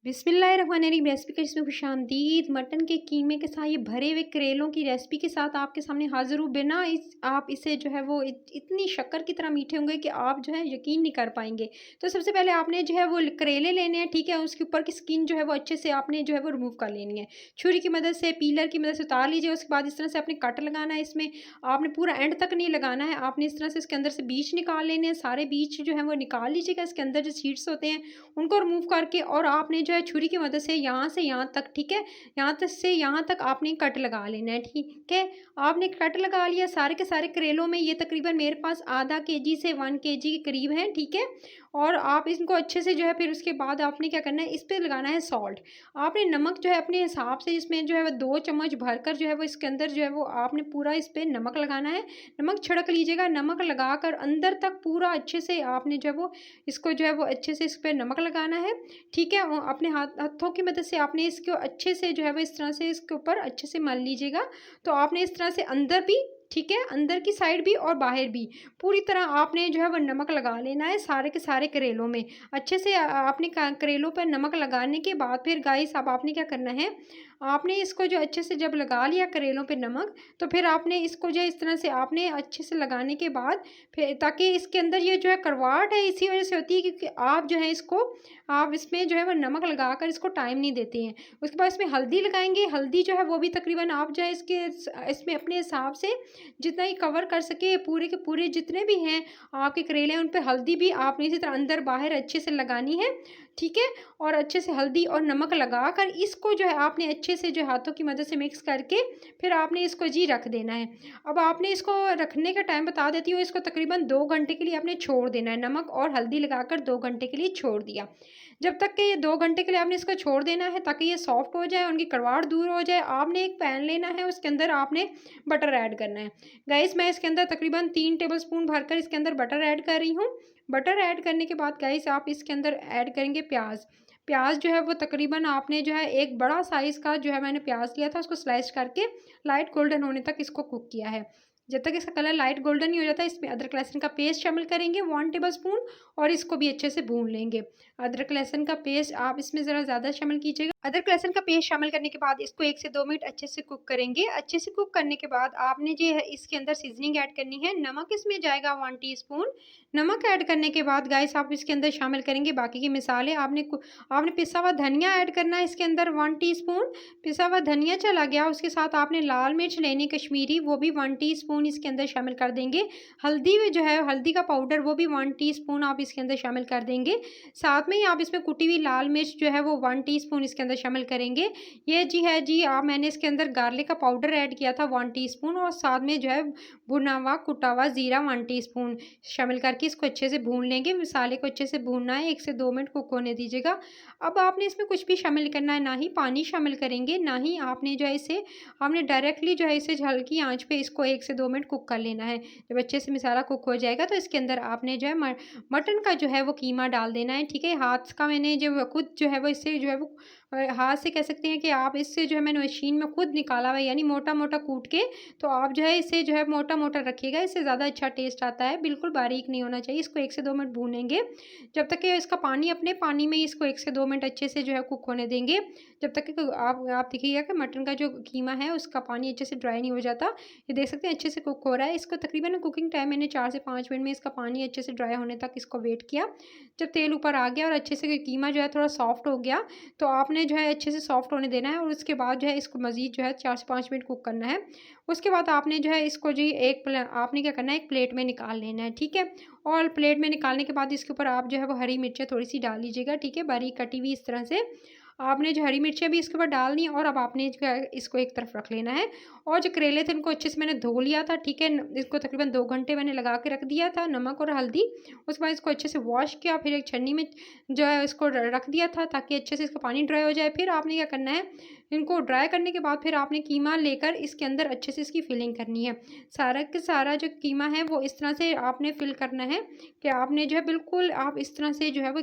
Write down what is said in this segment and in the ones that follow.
बिस्मिल्लाहिर्रहमानिर्रहीम। रेसिपी का इसमें खुशामदीद। मटन के कीमे के साथ ये भरे हुए करेलों की रेसिपी के साथ आपके सामने हाजिर हूँ। बिना इस आप इसे जो है वो इतनी शक्कर की तरह मीठे होंगे कि आप जो है यकीन नहीं कर पाएंगे। तो सबसे पहले आपने जो है वो करेले लेने हैं, ठीक है। उसके ऊपर की स्किन जो है वो अच्छे से आपने जो है वो रिमूव कर लेनी है। छुरी की मदद से, पीलर की मदद से उतार लीजिए। उसके बाद इस तरह से आपने कट लगाना है। इसमें आपने पूरा एंड तक नहीं लगाना है। आपने इस तरह से इसके अंदर से बीज निकाल लेने हैं। सारे बीज जो है वो निकाल लीजिएगा। इसके अंदर जो सीड्स होते हैं उनको रिमूव करके, और आपने जो है छुरी की मदद से यहाँ से यहाँ तक, ठीक है, यहाँ तक से यहाँ तक आपने कट लगा लेना है, ठीक है। आपने कट लगा लिया सारे के सारे करेलों में। ये तकरीबन मेरे पास आधा केजी से 1 केजी के करीब है, ठीक है। और आप इनको अच्छे से जो है, फिर उसके बाद आपने क्या करना है, इस पे लगाना है सॉल्ट। आपने नमक जो है अपने हिसाब से, इसमें जो है वो 2 चम्मच भरकर जो है वो इसके अंदर जो है वो आपने पूरा इस पे नमक लगाना है। नमक छिड़क लीजिएगा। नमक लगाकर अंदर तक पूरा अच्छे से आपने जो है वो इसको जो है वो अच्छे से इस पे नमक लगाना है, ठीक है। अपने हाथों की मदद से आपने इसको अच्छे से जो है वो इस तरह से इसके ऊपर अच्छे से मल लीजिएगा। तो आपने इस तरह से अंदर भी, ठीक है, अंदर की साइड भी और बाहर भी पूरी तरह आपने जो है वो नमक लगा लेना है सारे के सारे करेलों में। अच्छे से आपने करेलों पर नमक लगाने के बाद फिर गाइस अब आपने क्या करना है, आपने इसको जो अच्छे से जब लगा लिया करेलों पे नमक, तो फिर आपने इसको जो है इस तरह से आपने अच्छे से लगाने के बाद फिर, ताकि इसके अंदर ये जो है कड़वाहट है इसी वजह से होती है क्योंकि आप जो है इसको, आप इसमें जो है वो नमक लगाकर इसको टाइम नहीं देते हैं। उसके बाद इसमें हल्दी लगाएंगे। हल्दी जो है वो भी तकरीबन आप जो है इसके इसमें अपने हिसाब से जितना ही कवर कर सके, पूरे के पूरे जितने भी हैं आपके करेले हैं उन पे हल्दी भी आपने इसी तरह अंदर बाहर अच्छे से लगानी है, ठीक है। और अच्छे से हल्दी और नमक लगाकर इसको जो है आपने अच्छे से जो हाथों की मदद से मिक्स करके फिर आपने इसको जी रख देना है। अब आपने इसको रखने का टाइम बता देती हूँ। इसको तकरीबन 2 घंटे के लिए आपने छोड़ देना है। नमक और हल्दी लगाकर 2 घंटे के लिए छोड़ दिया। जब तक कि ये 2 घंटे के लिए आपने इसको छोड़ देना है ताकि ये सॉफ्ट हो जाए, उनकी कड़वाहट दूर हो जाए। आपने एक पैन लेना है, उसके अंदर आपने बटर ऐड करना है। गाइस मैं इसके अंदर तकरीबन 3 टेबलस्पून भरकर इसके अंदर बटर ऐड कर रही हूँ। बटर ऐड करने के बाद गाइस आप इसके अंदर ऐड करेंगे प्याज। प्याज जो है वो तकरीबन आपने जो है एक बड़ा साइज़ का जो है मैंने प्याज लिया था, उसको स्लाइस करके लाइट गोल्डन होने तक इसको कुक किया है। जब तक इसका कलर लाइट गोल्डन नहीं हो जाता, इसमें अदरक लहसुन का पेस्ट शामिल करेंगे 1 टेबलस्पून, और इसको भी अच्छे से भून लेंगे। अदरक लहसुन का पेस्ट आप इसमें ज़रा ज़्यादा शामिल कीजिएगा। अदरक लहसुन का पेस्ट शामिल करने के बाद इसको 1 से 2 मिनट अच्छे से कुक करेंगे। अच्छे से कुक करने के बाद आपने जो है इसके अंदर सीजनिंग ऐड करनी है। नमक इसमें जाएगा 1 टीस्पून। नमक ऐड करने के बाद गाइस आप इसके अंदर शामिल करेंगे बाकी के मसाले। आपने पिसा हुआ धनिया ऐड करना है इसके अंदर 1 टीस्पून। पिसा हुआ धनिया चला गया, उसके साथ आपने लाल मिर्च लेनी कश्मीरी, वो भी 1 टीस्पून इसके अंदर शामिल कर देंगे। हल्दी में जो है हल्दी का पाउडर वो भी 1 टीस्पून आप इसके अंदर शामिल कर देंगे। साथ में ही आप इसमें कुटी हुई लाल मिर्च जो है वो 1 टीस्पून इसके अंदर शामिल करेंगे। ये जी है जी, आप मैंने इसके अंदर गार्लिक का पाउडर ऐड किया था 1 टीस्पून, और साथ में जो है भुना हुआ कुटा हुआ ज़ीरा 1 टीस्पून शामिल करके इसको अच्छे से भून लेंगे। मसाले को अच्छे से भूनना है, 1 से 2 मिनट कुक होने दीजिएगा। अब आपने इसमें कुछ भी शामिल करना है, ना ही पानी शामिल करेंगे, ना ही आपने जो है इसे, आपने डायरेक्टली जो है इसे हल्की आँच पे इसको 1 से 2 मिनट कुक कर लेना है। जब अच्छे से मसाला कुक हो जाएगा तो इसके अंदर आपने जो है मटन का जो है वो कीमा डाल देना है, ठीक है। हाथ का मैंने जो खुद जो है वो इससे जो है वो हाथ से कह सकते हैं कि आप इससे जो है मैंने मशीन में खुद निकाला हुआ है, यानी मोटा-मोटा कूट के। तो आप जो है इसे जो है मोटा-मोटा रखिएगा, इससे ज़्यादा अच्छा टेस्ट आता है। बिल्कुल बारीक नहीं होना चाहिए। इसको 1 से 2 मिनट भूनेंगे, जब तक कि इसका पानी अपने पानी में ही इसको 1 से 2 मिनट अच्छे से जो है कुक होने देंगे। जब तक कि आप देखिएगा कि मटन का जो कीमा है उसका पानी अच्छे से ड्राई नहीं हो जाता। ये देख सकते हैं अच्छे से कुक हो रहा है। इसको तकरीबन कुकिंग टाइम मैंने 4 से 5 मिनट में इसका पानी अच्छे से ड्राई होने तक इसको वेट किया। जब तेल ऊपर आ गया और अच्छे से कीमा जो है थोड़ा सॉफ्ट हो गया, तो आपने जो है अच्छे से सॉफ्ट होने देना है, और उसके बाद जो है इसको मज़ीद जो है 4 से 5 मिनट कुक करना है। उसके बाद आपने जो है इसको जी आपने क्या करना है, एक प्लेट में निकाल लेना है, ठीक है। और प्लेट में निकालने के बाद इसके ऊपर आप जो है वो हरी मिर्चें थोड़ी-सी डाल लीजिएगा, ठीक है, बारीक कटी हुई इस तरह से। आपने जो हरी मिर्चें भी इसके ऊपर डालनी है, और अब आपने जो है इसको एक तरफ रख लेना है। और जो करेले थे उनको अच्छे से मैंने धो लिया था, ठीक है। इसको तकरीबन 2 घंटे मैंने लगा के रख दिया था, नमक और हल्दी। उसके बाद इसको अच्छे से वॉश किया, फिर एक छन्नी में जो है इसको रख दिया था ताकि अच्छे से इसका पानी ड्राई हो जाए। फिर आपने क्या करना है, इनको ड्राई करने के बाद फिर आपने कीमा लेकर इसके अंदर अच्छे से इसकी फिलिंग करनी है। सारा का सारा जो कीमा है वो इस तरह से आपने फिल करना है कि आपने जो है बिल्कुल आप इस तरह से जो है वो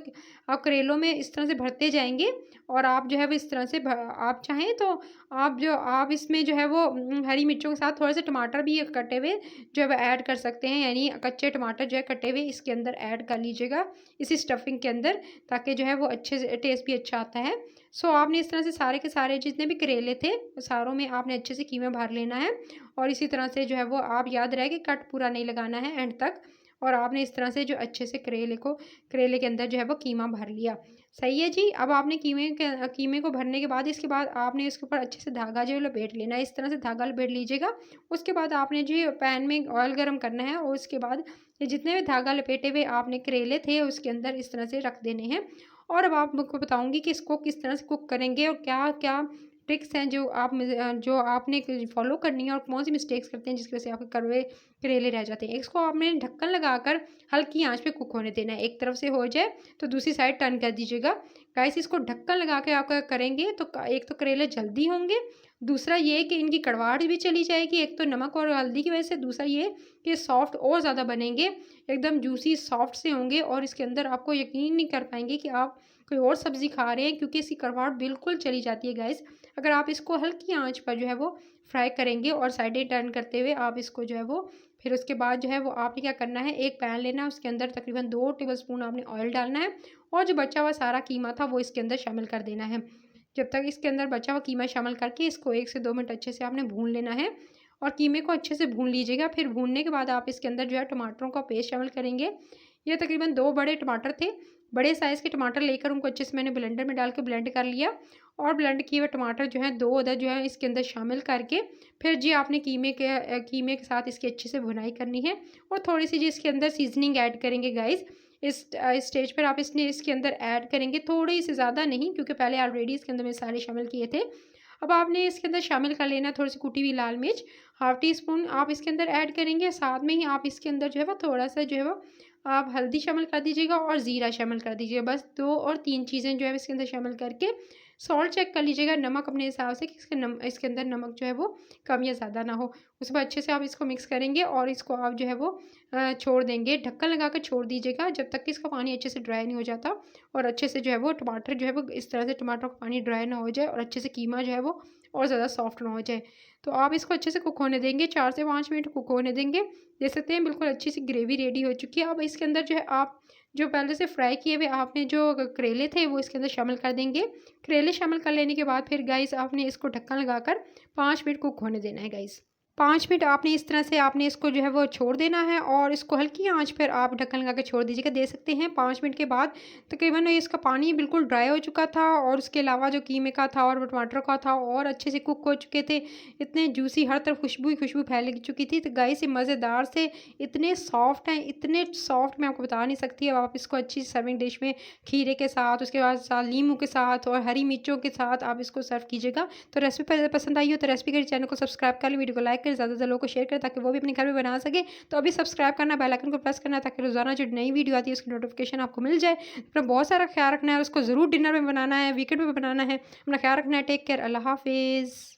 आप करेलों में इस तरह से भरते जाएंगे, और आप जो है वो इस तरह से आप चाहें तो आप इसमें जो है वो हरी मिर्चों के साथ थोड़े से टमाटर भी कटे हुए जो है वो ऐड कर सकते हैं, यानी कच्चे टमाटर जो है कटे हुए इसके अंदर ऐड कर लीजिएगा इसी स्टफिंग के अंदर, ताकि जो है वो अच्छे से टेस्ट भी अच्छा आता है। सो आपने इस तरह से सारे के सारे जितने भी करेले थे सारों में आपने अच्छे से कीमा भर लेना है, और इसी तरह से जो है वो आप याद रहे कि कट पूरा नहीं लगाना है एंड तक, और आपने इस तरह से जो अच्छे से करेले के अंदर जो है वो कीमा भर लिया। सही है जी। अब आपने कीमे को भरने के बाद इसके बाद आपने इसके ऊपर अच्छे से धागा जो है लपेट लेना है, इस तरह से धागा लपेट लीजिएगा। उसके बाद आपने जो पैन में ऑयल गर्म करना है, और उसके बाद ये जितने भी धागा लपेटे हुए आपने करेले थे उसके अंदर इस तरह से रख देने हैं। और अब आपको बताऊंगी कि इसको किस तरह से कुक करेंगे और क्या क्या ट्रिक्स हैं जो आपने फॉलो करनी है, और कौन सी मिस्टेक्स करते हैं जिसकी वजह से आपके कड़वे करेले रह जाते हैं। इसको आपने ढक्कन लगाकर हल्की आंच पे कुक होने देना है। एक तरफ से हो जाए तो दूसरी साइड टर्न कर दीजिएगा। गाइस इसको ढक्कन लगा के आप करेंगे तो एक तो करेले जल्दी होंगे, दूसरा ये कि इनकी कड़वाहट भी चली जाएगी, एक तो नमक और हल्दी की वजह से, दूसरा ये कि सॉफ्ट और ज़्यादा बनेंगे, एकदम जूसी सॉफ्ट से होंगे, और इसके अंदर आपको यकीन नहीं कर पाएंगे कि आप कोई और सब्ज़ी खा रहे हैं, क्योंकि इसकी कड़वाहट बिल्कुल चली जाती है गाइस। अगर आप इसको हल्की आंच पर जो है वो फ्राई करेंगे और साइडें टर्न करते हुए आप इसको जो है वो, फिर उसके बाद जो है वो आपने क्या करना है, एक पैन लेना है, उसके अंदर तकरीबन 2 टेबलस्पून आपने ऑयल डालना है, और जो बचा हुआ सारा कीमा था वो इसके अंदर शामिल कर देना है। जब तक इसके अंदर बचा हुआ कीमा शामिल करके इसको 1 से 2 मिनट अच्छे से आपने भून लेना है, और कीमे को अच्छे से भून लीजिएगा। फिर भूनने के बाद आप इसके अंदर जो है टमाटरों का पेस्ट शामिल करेंगे। ये तकरीबन 2 बड़े टमाटर थे, बड़े साइज़ के टमाटर लेकर उनको अच्छे से मैंने ब्लेंडर में डाल के ब्लेंड कर लिया, और ब्लेंड किए हुए टमाटर जो हैं 2 अदर जो है इसके अंदर शामिल करके फिर जी आपने कीमे के साथ इसकी अच्छे से भुनाई करनी है, और थोड़ी सी जी इसके अंदर सीजनिंग ऐड करेंगे गाइस। इस स्टेज पर आप इसके अंदर ऐड करेंगे, थोड़ी सी, ज़्यादा नहीं, क्योंकि पहले ऑलरेडी इसके अंदर मैंने सारे शामिल किए थे। अब आपने इसके अंदर शामिल कर लेना थोड़ी सी कुटी हुई लाल मिर्च, हाफ़ टी स्पून आप इसके अंदर ऐड करेंगे। साथ में ही आप इसके अंदर जो है वो थोड़ा सा जो है वो आप हल्दी शामिल कर दीजिएगा, और ज़ीरा शामिल कर दीजिएगा। बस 2 और 3 चीज़ें जो है इसके अंदर शामिल करके सॉल्ट चेक कर लीजिएगा, नमक अपने हिसाब से, कि इसके अंदर नमक जो है वो कम या ज़्यादा ना हो। उसके बाद अच्छे से आप इसको मिक्स करेंगे, और इसको आप जो है वो छोड़ देंगे, ढक्कन लगा कर छोड़ दीजिएगा जब तक कि इसका पानी अच्छे से ड्राई नहीं हो जाता, और अच्छे से जो है वो टमाटर जो है वो इस तरह से टमाटर का पानी ड्राई ना हो जाए, और अच्छे से कीमा जो है वो और ज़्यादा सॉफ्ट ना हो जाए। तो आप इसको अच्छे से कुक होने देंगे, 4 से 5 मिनट कुक होने देंगे। देख सकते हैं बिल्कुल अच्छी सी ग्रेवी रेडी हो चुकी है। अब इसके अंदर जो है आप जो पहले से फ्राई किए हुए आपने जो करेले थे वो इसके अंदर शामिल कर देंगे। करेले शामिल कर लेने के बाद फिर गाइस आपने इसको ढक्कन लगाकर 5 मिनट कुक होने देना है गाइस। 5 मिनट आपने इस तरह से आपने इसको जो है वो छोड़ देना है, और इसको हल्की आंच पर आप ढक्कन लगा के छोड़ दीजिएगा। दे सकते हैं 5 मिनट के बाद तकरीबन इसका पानी बिल्कुल ड्राई हो चुका था, और उसके अलावा जो कीमे का था और टमाटर का था और अच्छे से कुक हो चुके थे, इतने जूसी, हर तरफ खुशबू ही खुशबू फैल चुकी थी। तो गाइस ये मज़ेदार से इतने सॉफ्ट हैं, इतने सॉफ्ट मैं आपको बता नहीं सकती। अब आप इसको अच्छी सर्विंग डिश में खीरे के साथ, उसके बाद नींबू के साथ और हरी मिर्चों के साथ आप इसको सर्व कीजिएगा। तो रेसिपी पसंद आई हो तो रेसिपी के चैनल को सब्सक्राइब कर लें, वीडियो को लाइक करें, ज़्यादा से ज़्यादा लोगों को शेयर करें ताकि वो भी अपने घर में बना सके। तो अभी सब्सक्राइब करना, बेल आइकन को प्रेस करना, ताकि रोज़ाना जो नई वीडियो आती है उसकी नोटिफिकेशन आपको मिल जाए। अपना बहुत सारा ख्याल रखना है, और उसको ज़रूर डिनर में बनाना है, वीकेंड में बनाना है। अपना ख्याल रखना है। टेक केयर, अल्लाह हाफिज़।